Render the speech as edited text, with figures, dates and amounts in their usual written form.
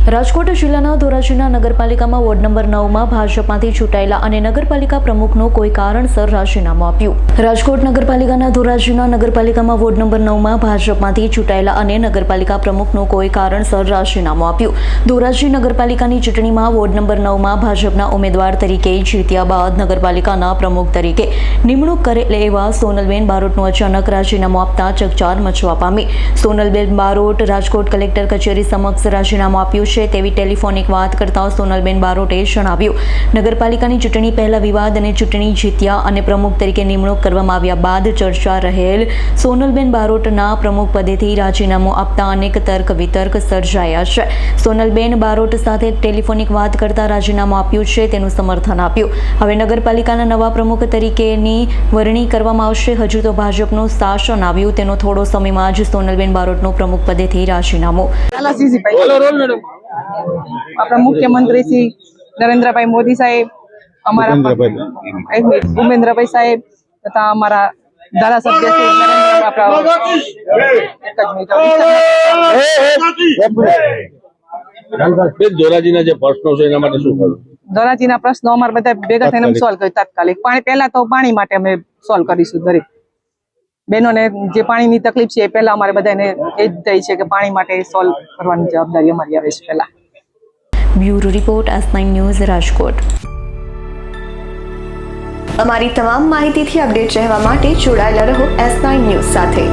રાજકોટ જિલ્લાના ધોરાજીના નગરપાલિકામાં ward number 9માં ભાજપમાંથી ચૂંટાયેલા અને નગરપાલિકા પ્રમુખનું કોઈ કારણસર રાજીનામું આપ્યું। રાજકોટ નગરપાલિકાના ધોરાજીના નગરપાલિકામાં વોર્ડ નંબર 9માં ભાજપમાંથી ચૂંટાયેલા અને નગરપાલિકા પ્રમુખનું કોઈ કારણસર રાજીનામું આપ્યું। ધોરાજી નગરપાલિકાની ચૂંટણીમાં વોર્ડ નંબર 9માં ભાજપના ઉમેદવાર તરીકે જીત્યા બાદ નગરપાલિકાના પ્રમુખ તરીકે નિમણૂક કરેલ એવા સોનલબેન બારોટનું અચાનક રાજીનામું આપતા ચકચાર મચવા પામી। સોનલબેન બારોટ રાજકોટ કલેક્ટર કચેરી સમક્ષ રાજીનામું આપ્યું તેવી ટેલિફોનિક વાત કરતા સોનલબેન બારોટે જણાવ્યું, નગરપાલિકાની ચૂંટણી પહેલા વિવાદ અને ચૂંટણી જીત્યા અને પ્રમુખ તરીકે નિમણૂક કરવામાં આવ્યા બાદ ચર્ચા રહેલ સોનલબેન બારોટના પ્રમુખ પદેથી રાજીનામું આપતા અનેક તર્ક વિતર્ક સર્જાયા છે। સોનલબેન બારોટ સાથે ટેલિફોનિક વાત કરતા રાજીનામું આપ્યું છે તેનું સમર્થન આપ્યું। હવે નગરપાલિકાના નવા પ્રમુખ તરીકેની વરણી કરવામાં આવશે। હજુ તો ભાજપનું શાસન આવ્યું તેનો થોડો સમયમાં જ સોનલબેન બારોટનું પ્રમુખ પદેથી રાજીનામું। આપણા મુખ્યમંત્રી શ્રી નરેન્દ્રભાઈ મોદી સાહેબ, અમારા ભૂપેન્દ્રભાઈ સાહેબ તથા અમારા ધારાસભ્ય શ્રી ધોરાજીના જે પ્રશ્નો છે એના માટે શું કરવું? ધોરાજીના પ્રશ્નો અમારે બધા ભેગા થઈને સોલ્વ કરી તાત્કાલિક પહેલા તો પાણી માટે અમે સોલ્વ કરીશું। દરેક બહેનોને જે પાણીની તકલીફ છે એ પહેલા અમારે બધાને એ જ થઈ છે કે પાણી માટે સોલ્વ કરવાની જવાબદારી અમારી આવે છે પહેલા। Bureau report S9 news Rajkot. અમારી તમામ માહિતીથી અપડેટ રહેવા માટે જોડાયેલા રહો S9 ન્યૂઝ સાથે।